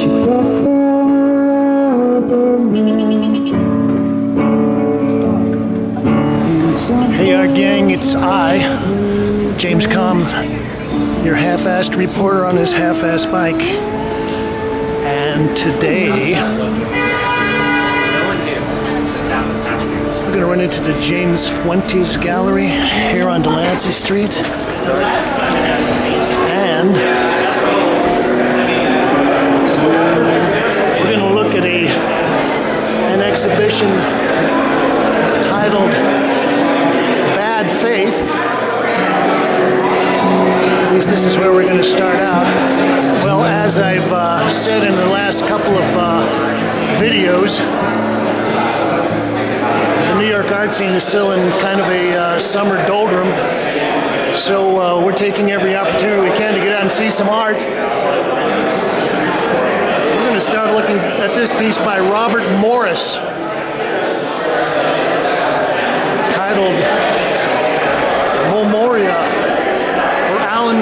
Hey gang, it's I, James Kalm, your half-assed reporter on his half-assed bike. And today, we're going to run into the James Fuentes Gallery here on Delancy Street. And we're going to look at an exhibition titled Bad Faith. At least this is where we're going to start out. Well, as I've said in the last couple of videos, the New York art scene is still in kind of a summer doldrum. So we're taking every opportunity we can to get out and see some art. We're going to start looking at this piece by Robert Morris, titled Memoria for Alan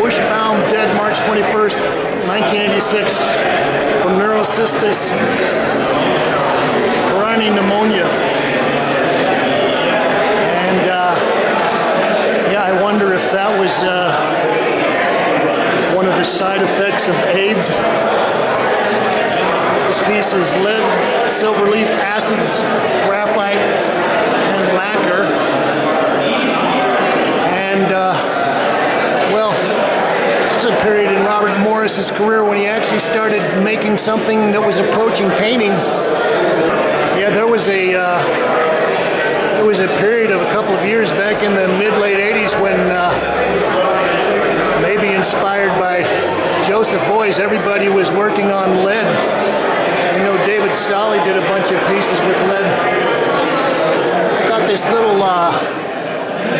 Bushbaum, dead March 21st, 1986, from neurocystis coronary pneumonia. And yeah, I wonder if that was one of the side effects of AIDS. This piece is lead, silver leaf acids, graphite, and lacquer. And well, this was a period in Robert Morris's career when he actually started making something that was approaching painting. Yeah, there was a period of a couple of years back in the mid-late 80s when, maybe inspired by Joseph Beuys, everybody was working on lead. I know David Solly did a bunch of pieces with lead. I thought this little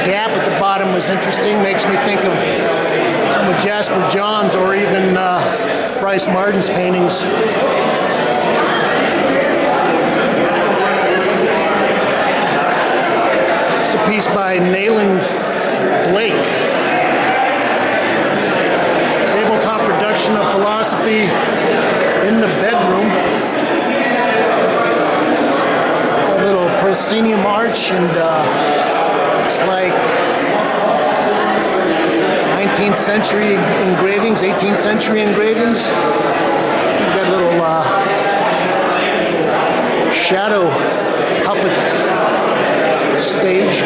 gap at the bottom was interesting. Makes me think of some of Jasper Johns or even Bryce Martin's paintings. It's a piece by Nayland Blake. Tabletop production of philosophy in the bedroom. A little proscenium arch and looks like 19th century engravings, 18th century engravings. We've got a little shadow puppet stage.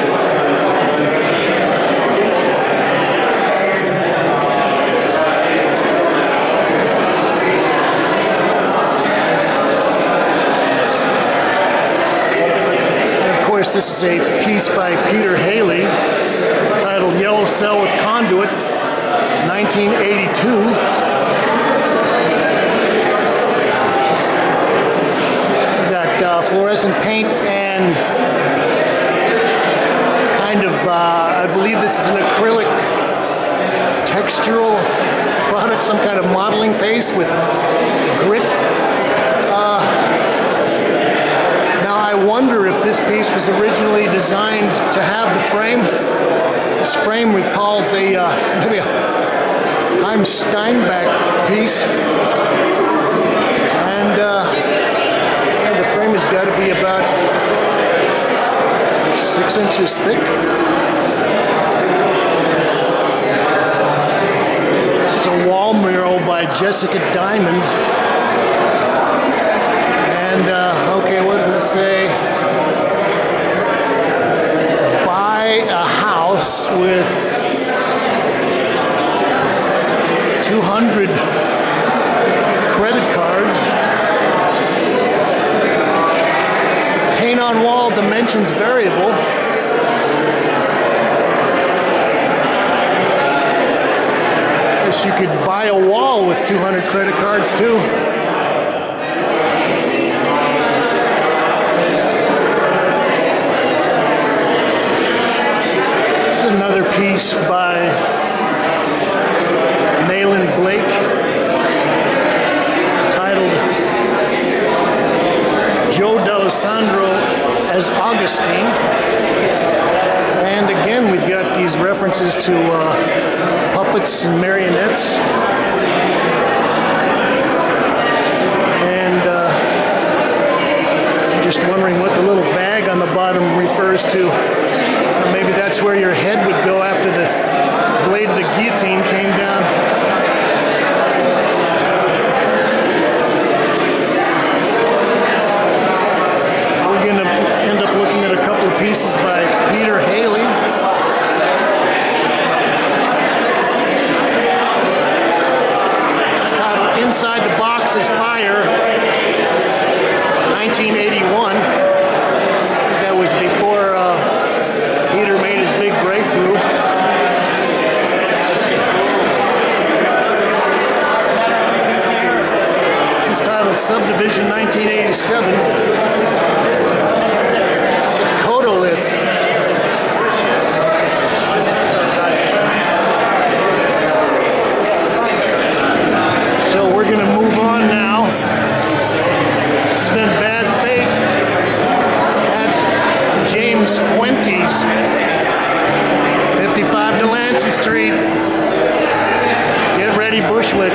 This is a piece by Peter Halley titled Yellow Cell with Conduit, 1982. We've got fluorescent paint and kind of, I believe this is an acrylic textural product, some kind of modeling paste with grit. I wonder if this piece was originally designed to have the frame. This frame recalls maybe a Heim Steinbeck piece. And yeah, the frame has got to be about 6 inches thick. This is a wall mural by Jessica Diamond. And okay, what does it say? Buy a house with 200 credit cards. Paint on wall, dimensions variable. Guess you could buy a wall with 200 credit cards too. Another piece by Nayland Blake titled Joe D'Alessandro as Augustine. And again, we've got these references to puppets and marionettes. just wondering what the little bag on the bottom refers to. Or maybe that's where your head would go after the blade of the guillotine came down. We're going to end up looking at a couple of pieces by Peter Halley. This is titled Inside the Box is Fire, 1981. That was before Peter made his big breakthrough. This is titled Subdivision 1987. It's a Codolith. So we're going to move on now. It's been bad faith at James Fuentes, 55 Delancy Street. Get ready, Bushwick.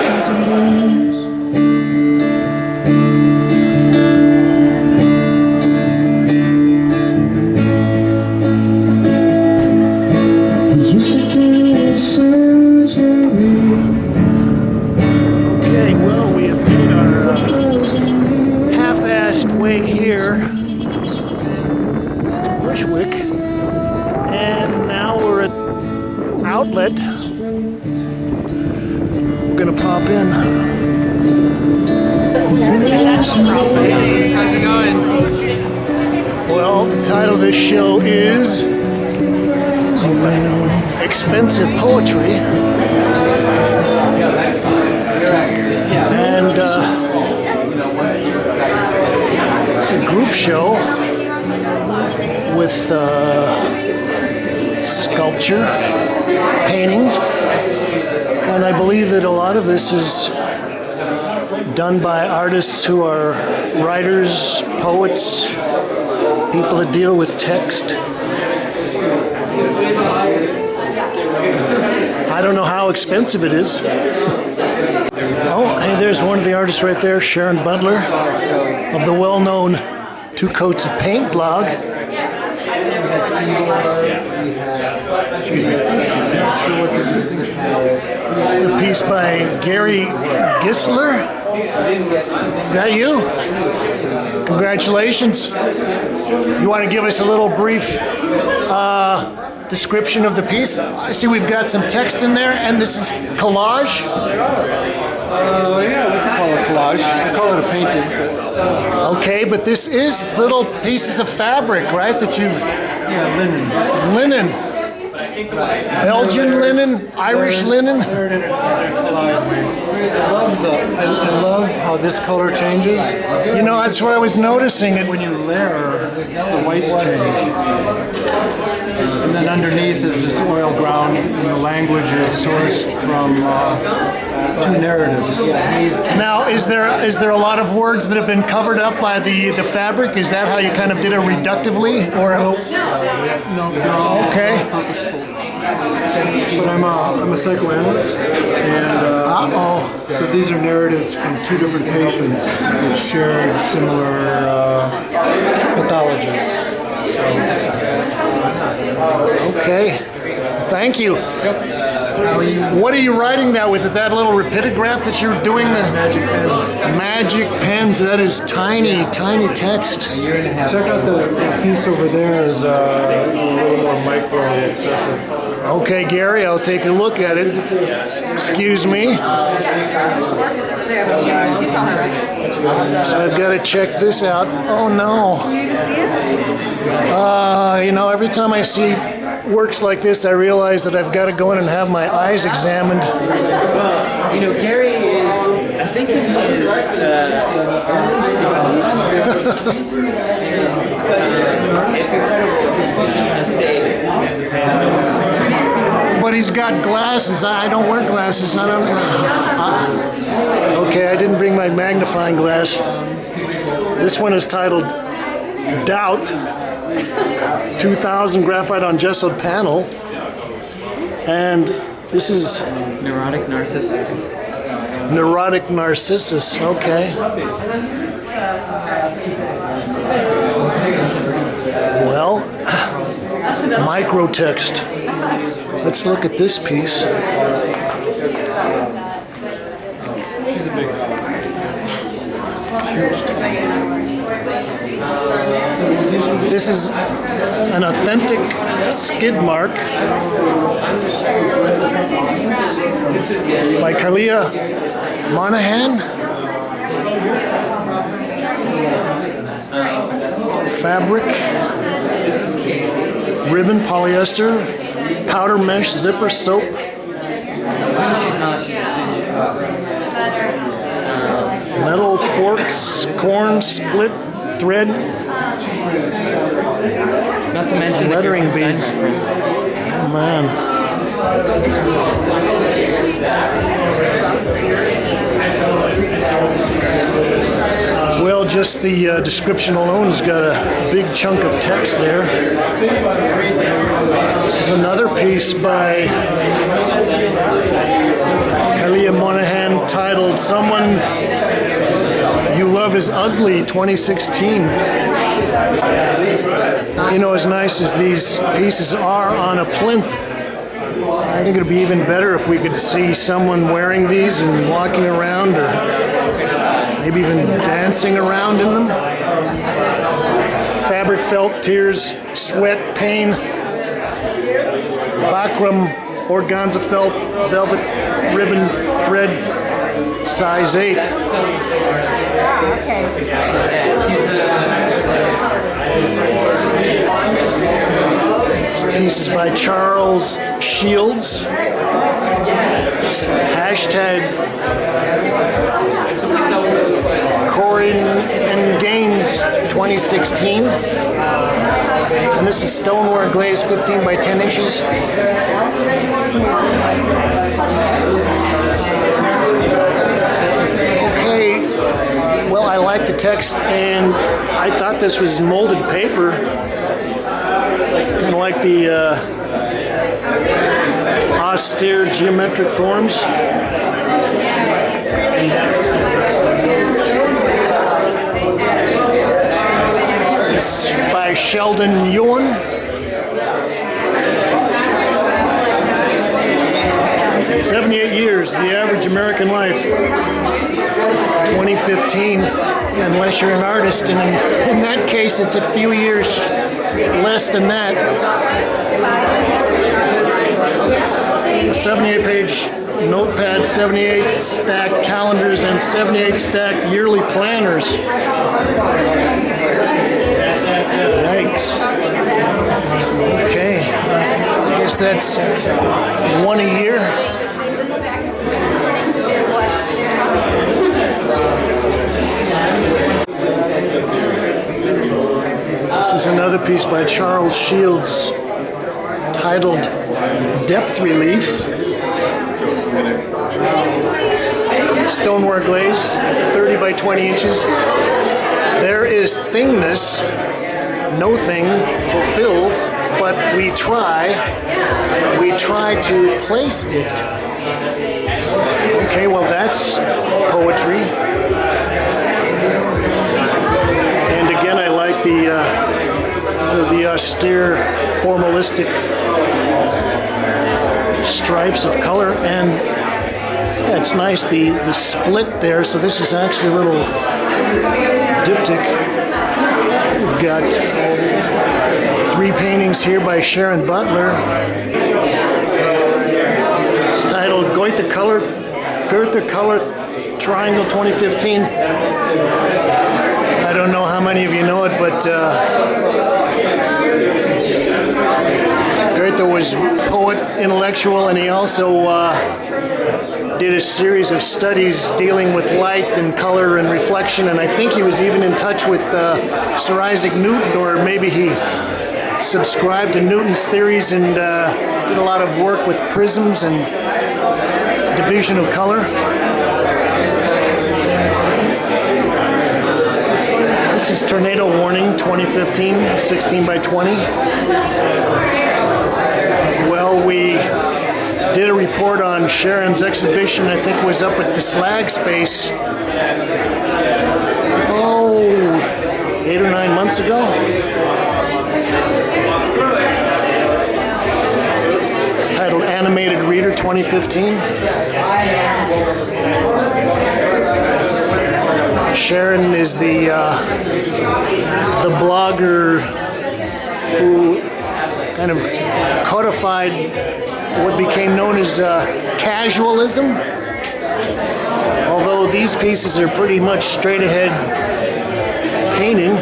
Okay, well, we have made our half-assed way here to Bushwick, and now we're at Outlet. We're gonna pop in. How's it going? Well, the title of this show is Expensive Poetry. And it's a group show with sculpture, paintings, and I believe that a lot of this is done by artists who are writers, poets, people that deal with text. I don't know how expensive it is. Oh, hey, there's one of the artists right there, Sharon Butler, of the well-known Two Coats of Paint blog. Excuse me. This is a piece by Gary Gissler. Is that you? Congratulations. You want to give us a little brief description of the piece? I see we've got some text in there, and this is collage. Yeah, we can call it collage. I call it a painting. Okay, but this is little pieces of fabric, right? That you've... Yeah, linen. Linen. Belgian linen, Irish linen. I love how this color changes. You know, that's what I was noticing. When you layer, the whites change. And then underneath is this oil ground, and the language is sourced from two narratives. Now, is there a lot of words that have been covered up by the fabric? Is that how you kind of did it reductively, or? No, they're all Okay. purposeful. But I'm a psychoanalyst, and so these are narratives from two different patients which share similar pathologies. Okay. Thank you. What are you writing that with? Is that a little rapidograph that you're doing? The Magic pens. magic pens. That is tiny, tiny text. Check out the piece over there is a little more micro excessive. Okay, Gary, I'll take a look at it. Excuse me. So I've got to check this out. Oh no. You know, every time I see works like this, I realize that I've got to go in and have my eyes examined. Well, you know, Gary is, I think he is, it's incredible. But he's got glasses. I don't wear glasses. I don't. Okay, I didn't bring my magnifying glass. This one is titled Doubt. 2000 graphite on gessoed panel. And this is Neurotic narcissist. Neurotic Narcissus. Okay. microtext. Let's look at this piece. She's a big This is an authentic skid mark by Kaleigh Moynihan. Fabric, ribbon, polyester, powder mesh, zipper, soap. Metal forks, corn, split, thread, Not to mention lettering beads. Oh, man. Well, just the description alone has got a big chunk of text there. This is another piece by Kaleigh Moynihan titled "Someone You Love Is Ugly" 2016. You know, as nice as these pieces are on a plinth, I think it would be even better if we could see someone wearing these and walking around, or maybe even dancing around in them. Fabric, felt, tears, sweat, pain. Buckram, organza felt, velvet, ribbon, thread, size 8. This piece is by Charles Shields. Hashtag Corin and Gaines 2016. And this is stoneware glaze, 15 by 10 inches. Okay, well, I like the text, and I thought this was molded paper. Kind of like the austere geometric forms. This is by Sheldon Yuan. "78 years, the average American life." 2015, unless you're an artist, and in that case, it's a few years less than that. 78-page notepad, 78 stacked calendars, and 78 stacked yearly planners. Yikes. Okay, I guess that's one a year. This is another piece by Charles Shields titled "Depth Relief." Stoneware glaze, 30 by 20 inches. There is thingness, no thing fulfills, but we try to place it. Okay, well, that's poetry. And again, I like the austere, formalistic stripes of color, and yeah, it's nice, the split there. So this is actually a little diptych. We've got 3 paintings here by Sharon Butler. It's titled Goethe Color Triangle 2015. I don't know how many of you know it, but Goethe was poet, intellectual, and he also did a series of studies dealing with light and color and reflection, and I think he was even in touch with Sir Isaac Newton, or maybe he subscribed to Newton's theories and did a lot of work with prisms and division of color. This is Tornado Warning 2015, 16 by 20. Well, we did a report on Sharon's exhibition, I think it was up at the Slag Space, 8 or 9 months ago. titled Animated Reader 2015. Sharon is the blogger who kind of codified what became known as casualism. Although these pieces are pretty much straight ahead painting,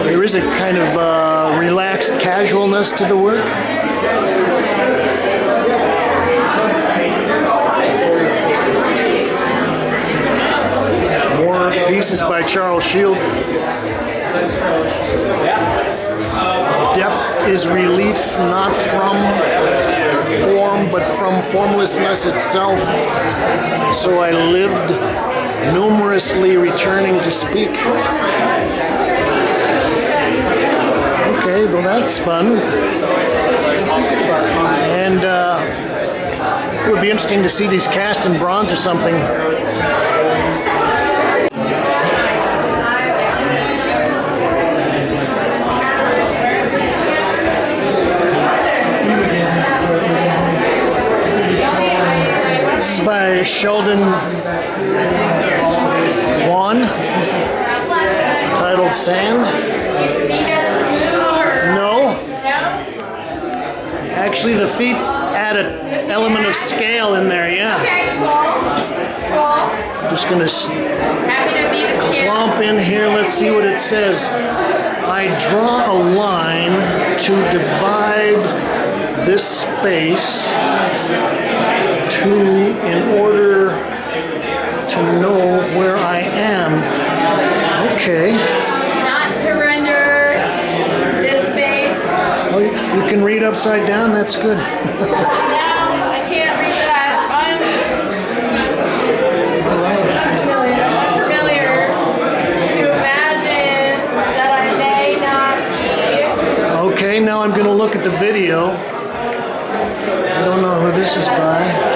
there is a kind of relaxed casualness to the work. More pieces by Charles Shield. Depth is relief not from form, but from formlessness itself. So I lived, numerously returning to speak. Okay, well that's fun. And it would be interesting to see these cast in bronze or something. By Sheldon Yuan, titled Sand. No. Actually, the feet add an element of scale in there, yeah. I'm just going to clomp in here. Let's see what it says. I draw a line to divide this space in order to know where I am. Okay. Not to render this space. Oh, you can read upside down? That's good. No, I can't read that. All right. Unfamiliar to imagine that I may not be. Okay, now I'm going to look at the video. I don't know who this is by.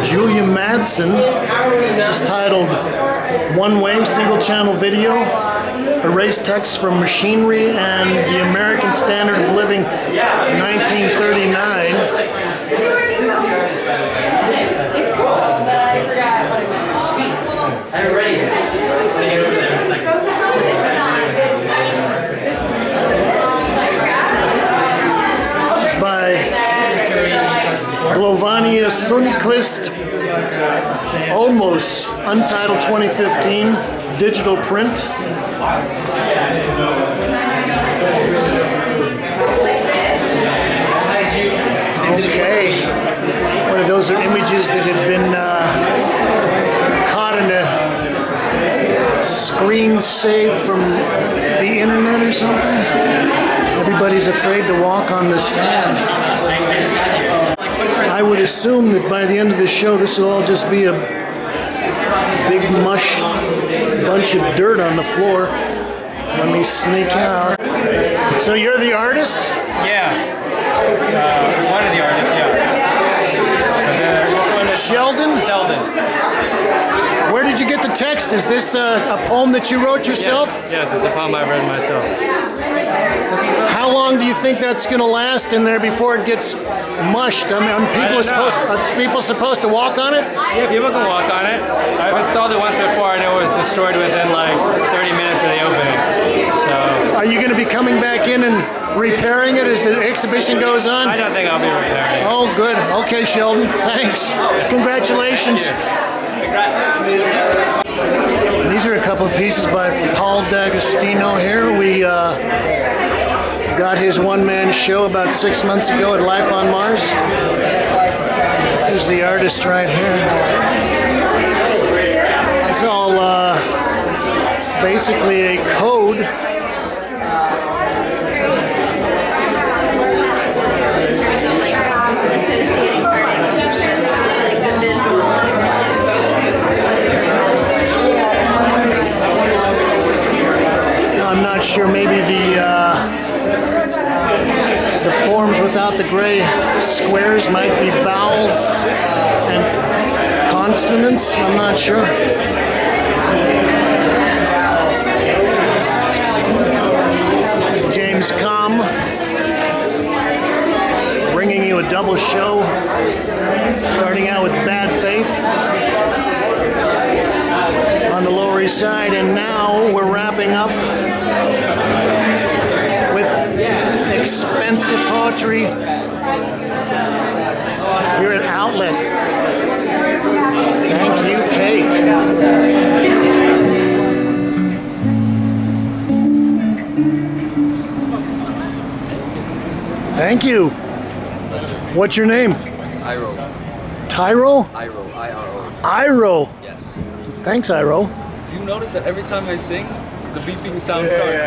Julia Madsen. This is titled One Way Single Channel Video. Erase text from Machinery and the American Standard of Living, 1939. It's cool, but I forgot what it was. I'm ready. It's not. This is by Giovanna Sundquist Olmos, Untitled 2015, digital print. Okay. Well, those are images that had been caught in a screen save from the internet or something. Everybody's afraid to walk on the sand. I would assume that by the end of the show, this will all just be a big mush bunch of dirt on the floor. Let me sneak out. So you're the artist? Yeah. One of the artists, yeah. Sheldon? Sheldon. Where did you get the text? Is this a poem that you wrote yourself? Yes, it's a poem I read myself. How long do you think that's going to last in there before it gets mushed? I mean, are people supposed to walk on it? Yeah, people can walk on it. I've installed it once before and it was destroyed within like 30 minutes of the opening. So Are you going to be coming back in and repairing it as the exhibition goes on? I don't think I'll be repairing it. Oh, good. Okay, Sheldon. Thanks. Congratulations. These are a couple of pieces by Paul Dagostino here. We got his one-man show about 6 months ago at Life on Mars. There's the artist right here. It's all basically a code. I'm not sure, maybe the forms without the gray squares might be vowels and consonants. I'm not sure. is Kalm, bringing you a double show, starting out with Bad Faith on the Lower East Side, and now we're wrapping up with expensive poetry here at Outlet. Thank you, Kate. Thank you. What's your name? It's Iro. Tyro? Iro. I-R-O. Iro. Yes. Thanks, Iro. Do you notice that every time I sing, the beeping sound starts?